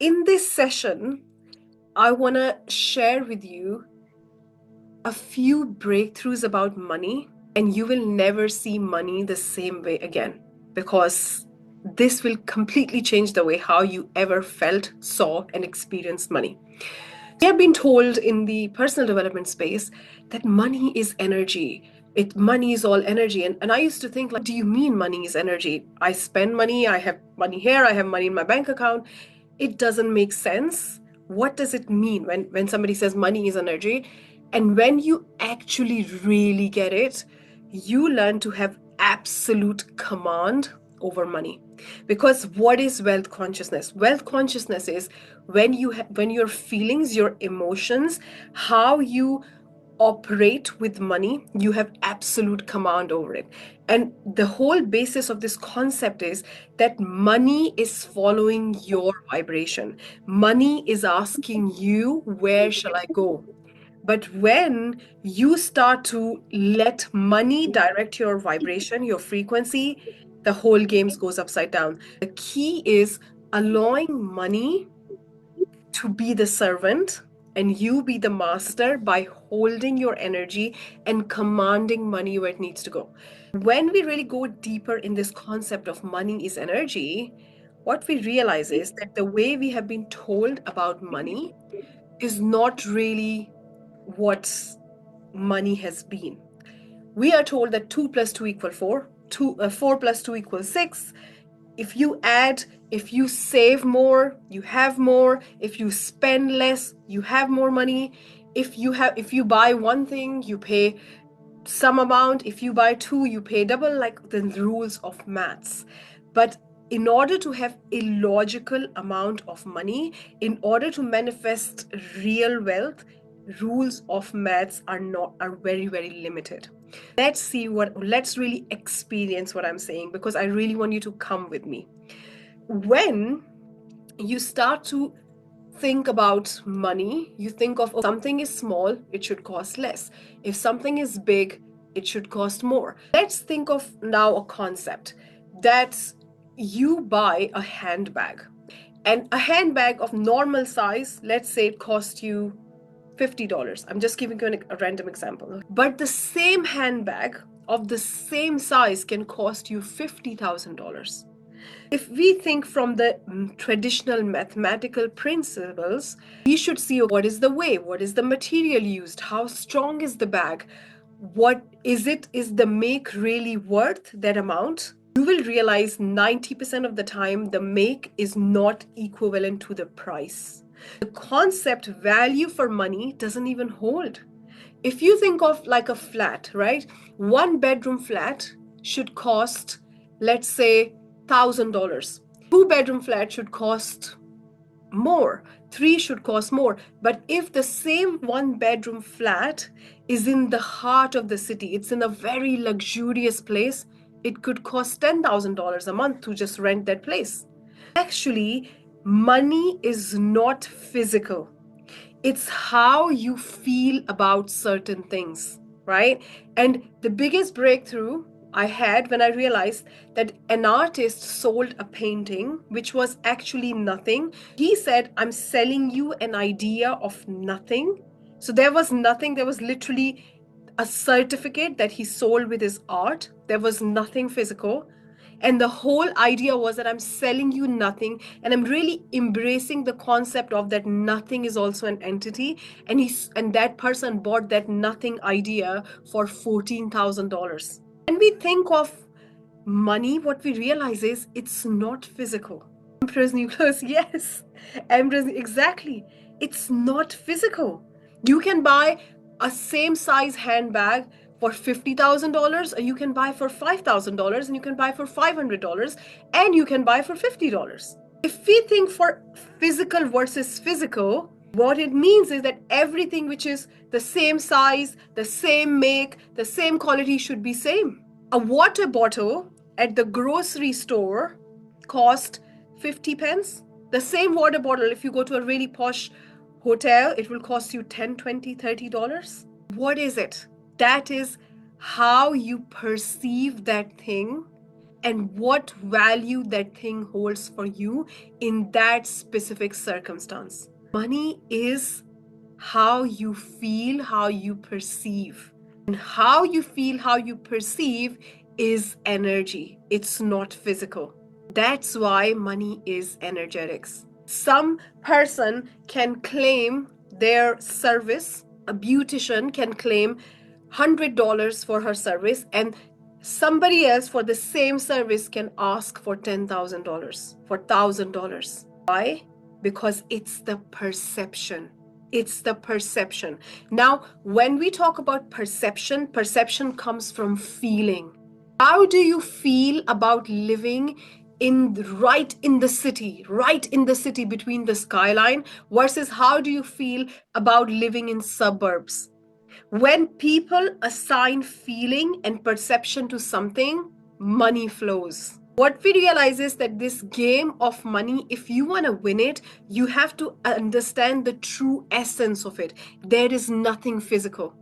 In this session, I want to share with you a few breakthroughs about money, and you will never see money the same way again, because this will completely change the way how you ever felt, saw, and experienced money. We have been told in the personal development space that money is energy. Money is all energy. And I used to think, like, what do you mean money is energy? I spend money, I have money here, I have money in my bank account. It doesn't make sense. What does it mean when somebody says money is energy? And when you actually really get it, you learn to have absolute command over money. Because what is wealth consciousness? Wealth consciousness is when when your feelings, your emotions, how you operate with money, you have absolute command over it. And the whole basis of this concept is that money is following your vibration. Money is asking you, where shall I go? But when you start to let money direct your vibration, your frequency, the whole game goes upside down. The key is allowing money to be the servant and you be the master by holding your energy and commanding money where it needs to go. When we really go deeper in this concept of money is energy, what we realize is that the way we have been told about money is not really what money has been. We are told that 2 plus 2 equal 4, 4 plus 2 equals 6. If you add, if you save more, you have more. If you spend less, you have more money. If you buy one thing, you pay some amount. If you buy two, you pay double, like the rules of maths. But in order to have a logical amount of money, in order to manifest real wealth, rules of maths are very, very limited. Let's really experience what I'm saying, because I really want you to come with me. When you start to think about money, you think of, oh, something is small, it should cost less. If something is big, it should cost more. Let's think of now a concept that you buy a handbag, and a handbag of normal size, let's say it costs you $50. I'm just giving you a random example. But the same handbag of the same size can cost you $50,000. If we think from the traditional mathematical principles, we should see what is the weight, what is the material used, how strong is the bag, what is it, is the make really worth that amount? You will realize 90% of the time the make is not equivalent to the price. The concept value for money doesn't even hold. If you think of like a flat, right? One bedroom flat should cost, let's say, $1,000. Two-bedroom flat should cost more. Three should cost more. But if the same one-bedroom flat is in the heart of the city, it's in a very luxurious place, it could cost $10,000 a month to just rent that place. Actually, money is not physical. It's how you feel about certain things, right? And the biggest breakthrough I had when I realized that an artist sold a painting which was actually nothing. He said, I'm selling you an idea of nothing. So there was nothing, there was literally a certificate that he sold with his art. There was nothing physical. And the whole idea was that I'm selling you nothing, and I'm really embracing the concept of that nothing is also an entity. And that person bought that nothing idea for $14,000. When we think of money, what we realize is it's not physical. Emperor's new clothes, yes. Emperor's, exactly. It's not physical. You can buy a same size handbag for $50,000, or you can buy for $5,000, and you can buy for $500, and you can buy for $50. If we think for physical versus physical, what it means is that everything which is the same size, the same make, the same quality should be same. A water bottle at the grocery store cost 50 pence. The same water bottle, if you go to a really posh hotel, it will cost you $10, $20, $30. What is it? That is how you perceive that thing and what value that thing holds for you in that specific circumstance. Money is how you feel, how you perceive. And how you feel, how you perceive is energy. It's not physical. That's why money is energetics. Some person can claim their service, a beautician can claim $100 for her service, and somebody else for the same service can ask for $10,000, for $1,000. Why? Because it's the perception. It's the perception. Now, when we talk about perception, perception comes from feeling. How do you feel about living right in the city between the skyline, versus how do you feel about living in suburbs? When people assign feeling and perception to something, money flows. What we realize is that this game of money, if you want to win it, you have to understand the true essence of it. There is nothing physical.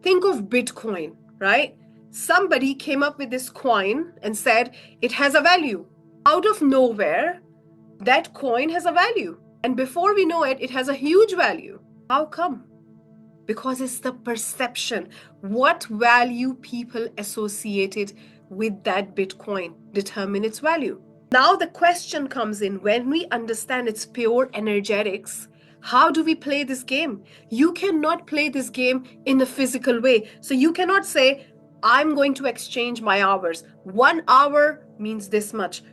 Think of Bitcoin, right? Somebody came up with this coin and said it has a value. Out of nowhere, that coin has a value. And before we know it, it has a huge value. How come? Because it's the perception. What value people associated with that Bitcoin determine its value. Now the question comes in, when we understand it's pure energetics, how do we play this game? You cannot play this game in a physical way. So you cannot say, I'm going to exchange my hours. 1 hour means this much.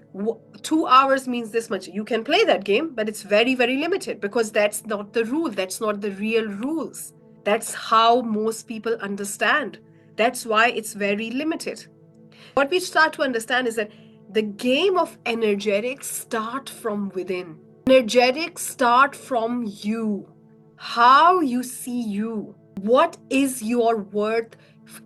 2 hours means this much. You can play that game, but it's very, very limited, because that's not the rule. That's not the real rules. That's how most people understand. That's why it's very limited. What we start to understand is that the game of energetics start from within. Energetics start from you. How you see you. What is your worth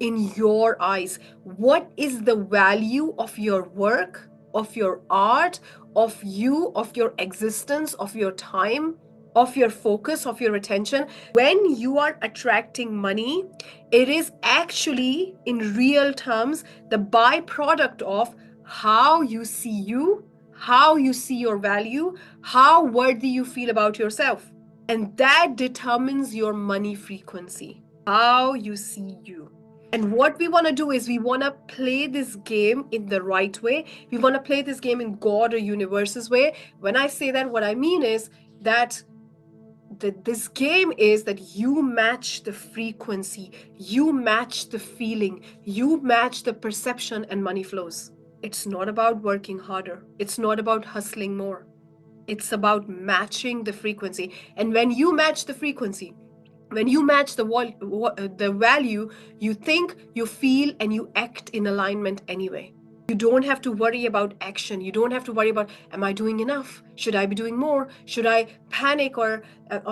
in your eyes? What is the value of your work, of your art, of you, of your existence, of your time, of your focus, of your attention? When you are attracting money, it is actually, in real terms, the byproduct of how you see you, how you see your value, how worthy you feel about yourself. And that determines your money frequency, how you see you. And what we want to do is we want to play this game in the right way. We want to play this game in God or universe's way. When I say that, what I mean is that this game is that you match the frequency, you match the feeling, you match the perception, and money flows. It's not about working harder. It's not about hustling more. It's about matching the frequency. And when you match the frequency, when you match the value, you think, you feel, and you act in alignment anyway. You don't have to worry about action. You don't have to worry about, am I doing enough? Should I be doing more? Should I panic or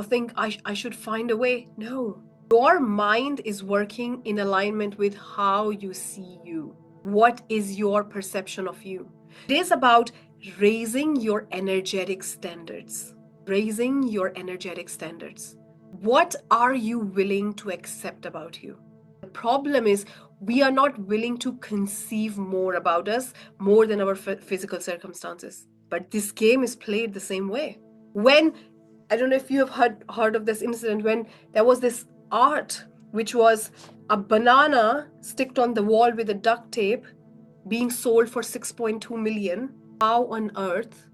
think I should find a way? No. Your mind is working in alignment with how you see you. What is your perception of you? It is about raising your energetic standards. Raising your energetic standards. What are you willing to accept about you? The problem is we are not willing to conceive more about us, more than our physical circumstances. But this game is played the same way. When, I don't know if you have heard of this incident, when there was this art, which was a banana sticked on the wall with a duct tape being sold for 6.2 million. How on earth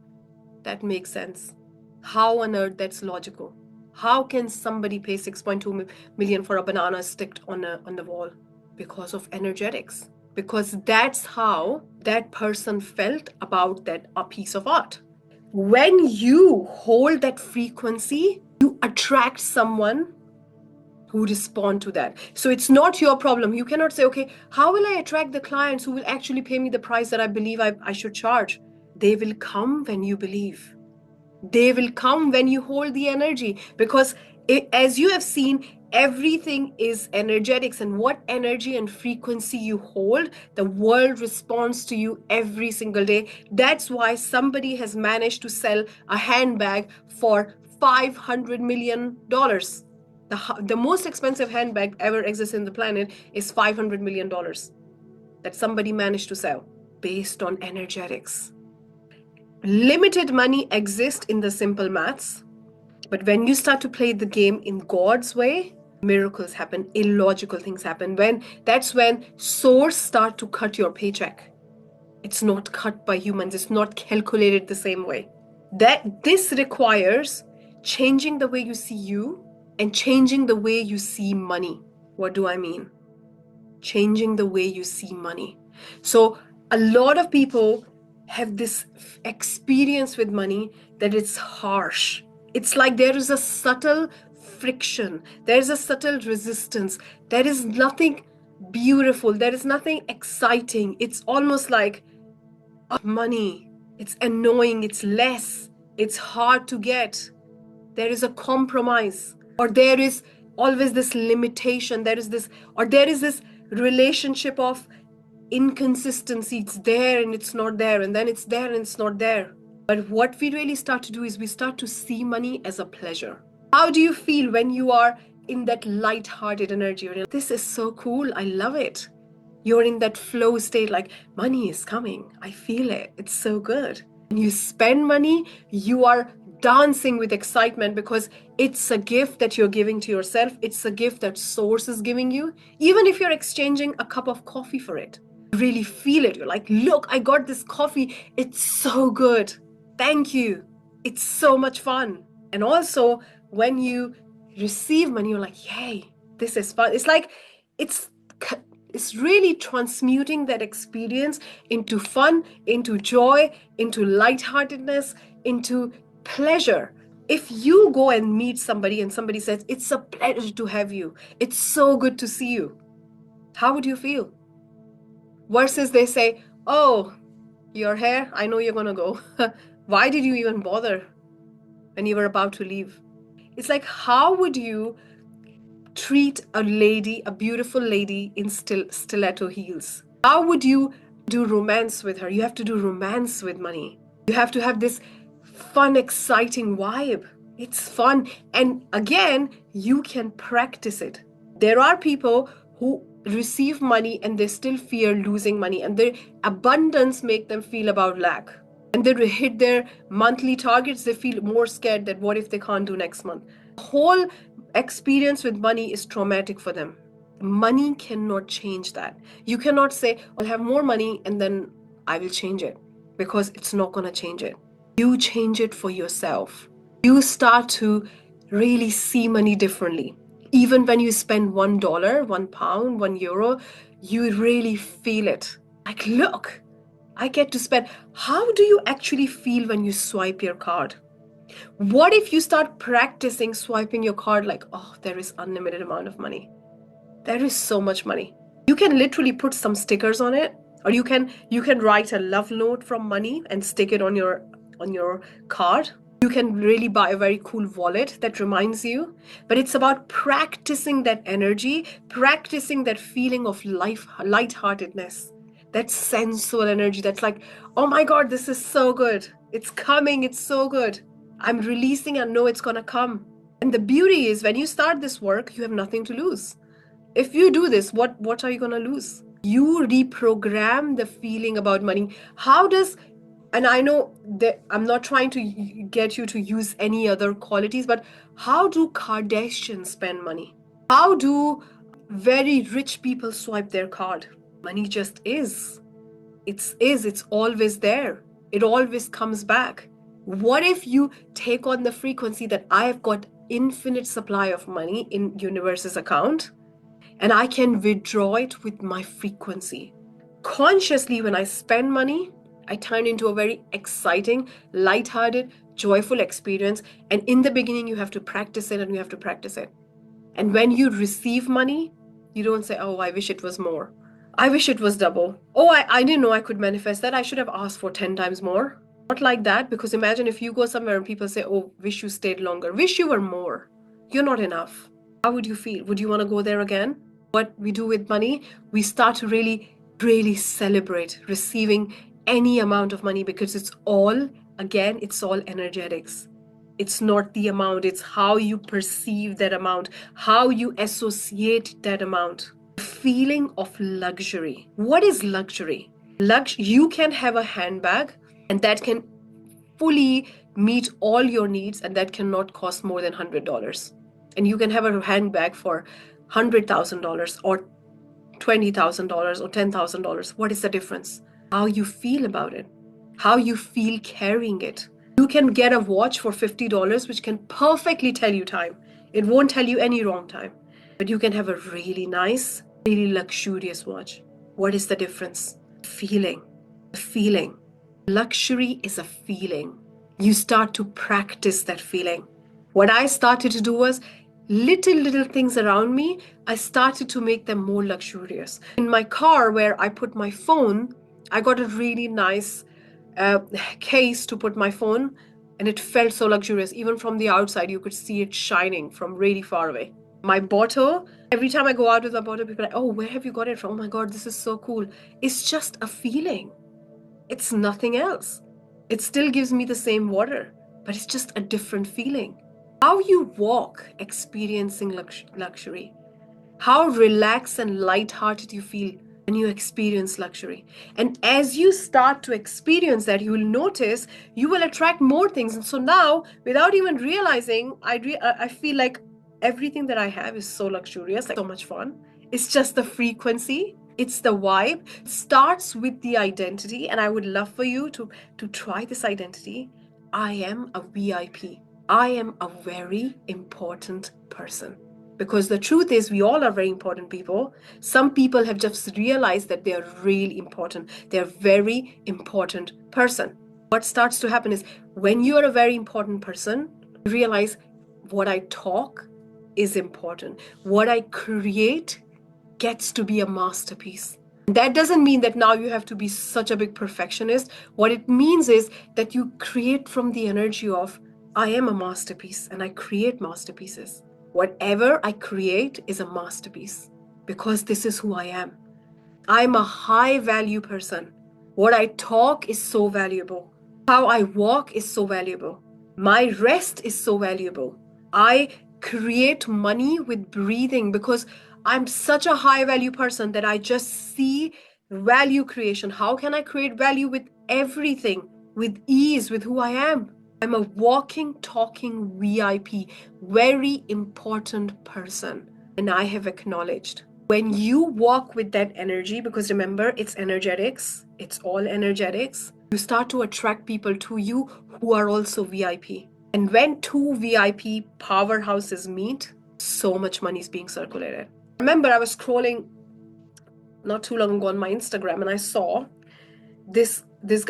that makes sense? How on earth that's logical? How can somebody pay 6.2 million for a banana sticked on the wall? Because of energetics. Because that's how that person felt about that a piece of art. When you hold that frequency, you attract someone who respond to that. So it's not your problem. You cannot say, okay, how will I attract the clients who will actually pay me the price that I believe I should charge? They will come when you believe. They will come when you hold the energy, because as you have seen, everything is energetics, and what energy and frequency you hold, the world responds to you every single day. That's why somebody has managed to sell a handbag for $500 million. The most expensive handbag ever exists in the planet is $500 million that somebody managed to sell. based on energetics. Limited money exists in the simple maths, but when you start to play the game in God's way, miracles happen, illogical things happen. That's when source start to cut your paycheck. It's not cut by humans, it's not calculated the same way. This requires changing the way you see you and changing the way you see money. What do I mean? Changing the way you see money. So a lot of people have this experience with money that it's harsh. It's like there is a subtle friction, there is a subtle resistance, there is nothing beautiful, there is nothing exciting. It's almost like money, it's annoying, it's less, it's hard to get. There is a compromise, or there is always this limitation, there is this relationship of inconsistency. It's there and it's not there, and then it's there and it's not there. But what we really start to do is we start to see money as a pleasure. How do you feel when you are in that light-hearted energy? This is so cool, I love it. You're in that flow state, like money is coming, I feel it, it's so good. When you spend money, you are dancing with excitement because it's a gift that you're giving to yourself. It's a gift that source is giving you. Even if you're exchanging a cup of coffee for it, you really feel it. You're like, look, I got this coffee, it's so good, thank you, it's so much fun. And also when you receive money, you're like, yay, this is fun. It's like it's really transmuting that experience into fun, into joy, into lightheartedness, into pleasure. If you go and meet somebody and somebody says, it's a pleasure to have you, it's so good to see you, how would you feel? Versus they say, oh, your hair, I know you're gonna go. Why did you even bother when you were about to leave? It's like, how would you treat a lady, a beautiful lady in stiletto heels? How would you do romance with her? You have to do romance with money. You have to have this fun, exciting vibe. It's fun. And again, you can practice it. There are people who receive money and they still fear losing money, and their abundance make them feel about lack. And they hit their monthly targets, they feel more scared that what if they can't do next month. The whole experience with money is traumatic for them. Money cannot change that. You cannot say, I'll have more money and then I will change it, because it's not going to change it. You change it for yourself. You start to really see money differently. Even when you spend $1, £1, €1, you really feel it. Like, look, I get to spend. How do you actually feel when you swipe your card? What if you start practicing swiping your card like, oh, there is unlimited amount of money. There is so much money. You can literally put some stickers on it, or you can write a love note from money and stick it on your card. You can really buy a very cool wallet that reminds you. But it's about practicing that energy, practicing that feeling of lightheartedness, that sensual energy that's like, oh my God, this is so good. It's coming, it's so good. I'm releasing and know it's gonna come. And the beauty is when you start this work, you have nothing to lose. If you do this, what are you gonna lose? You reprogram the feeling about money. And I know that I'm not trying to get you to use any other qualities, but how do Kardashians spend money? How do very rich people swipe their card? Money just is. It's always there. It always comes back. What if you take on the frequency that I've got infinite supply of money in universe's account, and I can withdraw it with my frequency? Consciously, when I spend money, I turn into a very exciting, lighthearted, joyful experience. And in the beginning, you have to practice it and you have to practice it. And when you receive money, you don't say, oh, I wish it was more. I wish it was double. Oh, I didn't know I could manifest that. I should have asked for 10 times more. Not like that, because imagine if you go somewhere and people say, oh, wish you stayed longer. Wish you were more. You're not enough. How would you feel? Would you want to go there again? What we do with money, we start to really, really celebrate receiving any amount of money, because it's all energetics. It's not the amount, it's how you perceive that amount, how you associate that amount. Feeling of luxury. What is luxury? You can have a handbag and that can fully meet all your needs, and that cannot cost more than $100. And you can have a handbag for $100,000 or $20,000 or $10,000. What is the difference? How you feel about it, how you feel carrying it. You can get a watch for $50, which can perfectly tell you time. It won't tell you any wrong time. But you can have a really nice, really luxurious watch. What is the difference? Feeling. Feeling. Luxury is a feeling. You start to practice that feeling. What I started to do was little things around me, I started to make them more luxurious. In my car where I put my phone, I got a really nice case to put my phone, and it felt so luxurious. Even from the outside, you could see it shining from really far away. My bottle, every time I go out with my bottle, people are like, oh, where have you got it from? Oh my God, this is so cool. It's just a feeling. It's nothing else. It still gives me the same water, but it's just a different feeling. How you walk experiencing luxury. How relaxed and lighthearted you feel when you experience luxury. And as you start to experience that, you will notice you will attract more things. And so now, without even realizing, I feel like everything that I have is so luxurious, like so much fun. It's just the frequency. It's the vibe. It starts with the identity. And I would love for you to try this identity. I am a VIP. I am a very important person. Because the truth is, we all are very important people. Some people have just realized that they are really important. They're a very important person. What starts to happen is when you are a very important person, you realize what I talk is important. What I create gets to be a masterpiece. That doesn't mean that now you have to be such a big perfectionist. What it means is that you create from the energy of, I am a masterpiece and I create masterpieces. Whatever I create is a masterpiece because this is who I am. I'm a high value person. What I talk is so valuable. How I walk is so valuable. My rest is so valuable. I create money with breathing because I'm such a high value person that I just see value creation. How can I create value with everything, with ease, with who I am? I'm a walking, talking VIP, very important person. And I have acknowledged. When you walk with that energy, because remember, it's energetics, it's all energetics, you start to attract people to you who are also VIP. And when two VIP powerhouses meet, so much money is being circulated. Remember, I was scrolling not too long ago on my Instagram and I saw this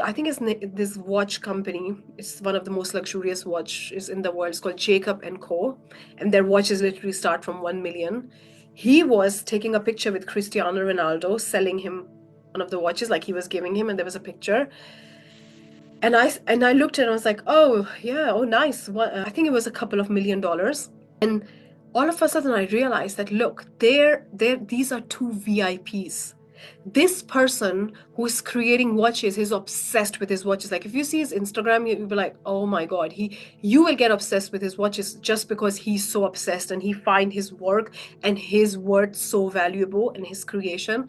I think it's this watch company. It's one of the most luxurious watches in the world. It's called Jacob and Co. And their watches literally start from 1 million. He was taking a picture with Cristiano Ronaldo, selling him one of the watches, like he was giving him, and there was a picture. And I looked at it and I was like, oh yeah, oh nice. I think it was a couple of $1 million. And all of a sudden I realized that look, these are two VIPs. This person who is creating watches is obsessed with his watches. Like if you see his Instagram, you'll be like, oh my God, you will get obsessed with his watches just because he's so obsessed and he find his work and his worth so valuable in his creation.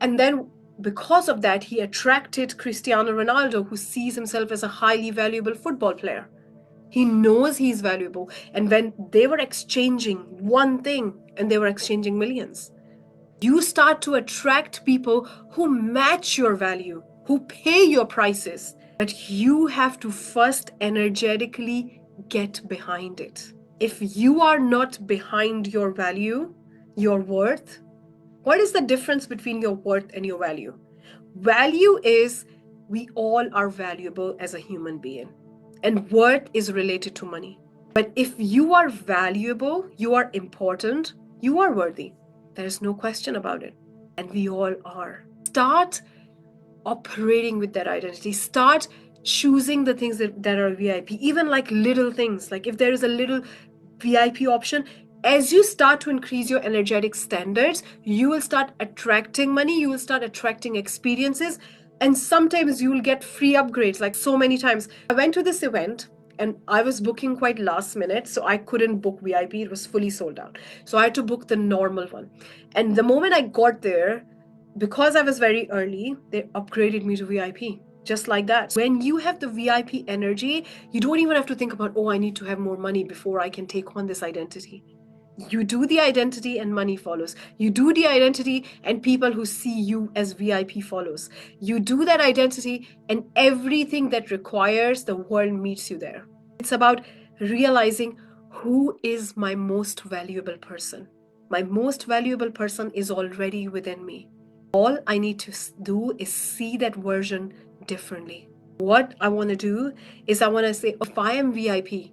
And then because of that, he attracted Cristiano Ronaldo, who sees himself as a highly valuable football player. He knows he's valuable. And when they were exchanging one thing and they were exchanging millions, you start to attract people who match your value, who pay your prices. But you have to first energetically get behind it. If you are not behind your value, your worth, what is the difference between your worth and your value? Value is we all are valuable as a human being, and worth is related to money. But if you are valuable, you are important, you are worthy. There's no question about it. And we all are. Start operating with that identity. Start choosing the things that are VIP, even like little things. Like if there is a little VIP option, as you start to increase your energetic standards, you will start attracting money, you will start attracting experiences, and sometimes you will get free upgrades. Like so many times, I went to this event and I was booking quite last minute, so I couldn't book VIP. It was fully sold out. So I had to book the normal one. And the moment I got there, because I was very early, they upgraded me to VIP. Just like that. When you have the VIP energy, you don't even have to think about, oh, I need to have more money before I can take on this identity. You do the identity and money follows. You do the identity and people who see you as VIP follows. You do that identity and everything that requires the world meets you there. It's about realizing who is my most valuable person. My most valuable person is already within me. All I need to do is see that version differently. What I want to do is I want to say, if I am VIP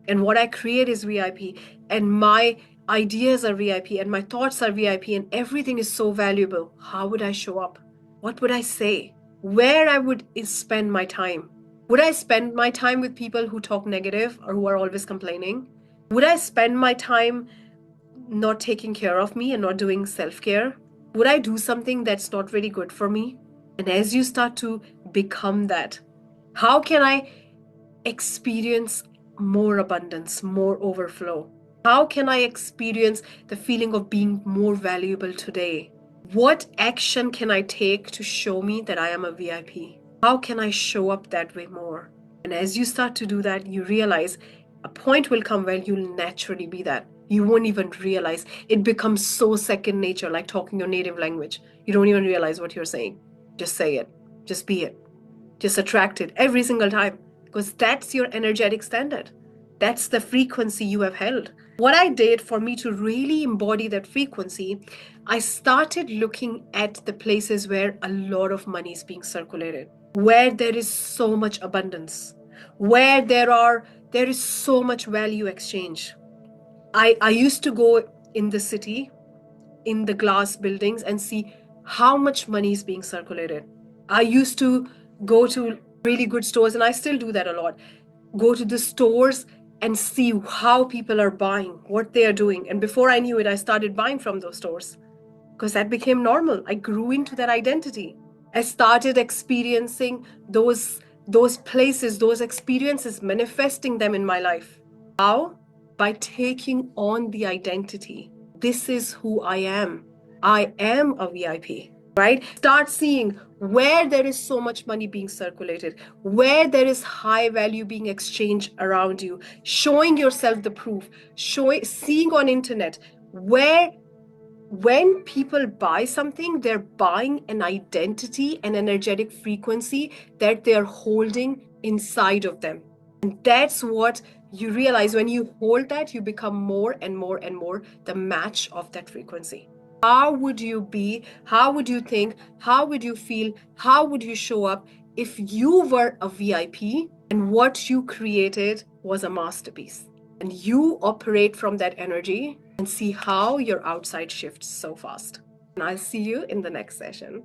and what I create is VIP and my ideas are VIP and my thoughts are VIP and everything is so valuable, how would I show up? What would I say? Where I would spend my time? Would I spend my time with people who talk negative or who are always complaining? Would I spend my time not taking care of me and not doing self-care? Would I do something that's not really good for me? And as you start to become that, how can I experience more abundance, more overflow? How can I experience the feeling of being more valuable today? What action can I take to show me that I am a VIP? How can I show up that way more? And as you start to do that, you realize a point will come where you'll naturally be that. You won't even realize. It becomes so second nature, like talking your native language. You don't even realize what you're saying. Just say it. Just be it. Just attract it every single time, because that's your energetic standard. That's the frequency you have held. What I did for me to really embody that frequency, I started looking at the places where a lot of money is being circulated, where there is so much abundance, where there is so much value exchange. I used to go in the city, in the glass buildings, and see how much money is being circulated. I used to go to really good stores, and I still do that a lot. Go to the stores and see how people are buying, what they are doing. And before I knew it, I started buying from those stores because that became normal. I grew into that identity. I started experiencing those places, those experiences, manifesting them in my life. How? By taking on the identity. This is who I am. I am a VIP, right? Start seeing where there is so much money being circulated, where there is high value being exchanged around you, showing yourself the proof, seeing on internet where when people buy something, they're buying an identity, an energetic frequency that they're holding inside of them. And that's what you realize when you hold that, you become more and more and more the match of that frequency. How would you be? How would you think? How would you feel? How would you show up if you were a VIP and what you created was a masterpiece? And you operate from that energy and see how your outside shifts so fast. And I'll see you in the next session.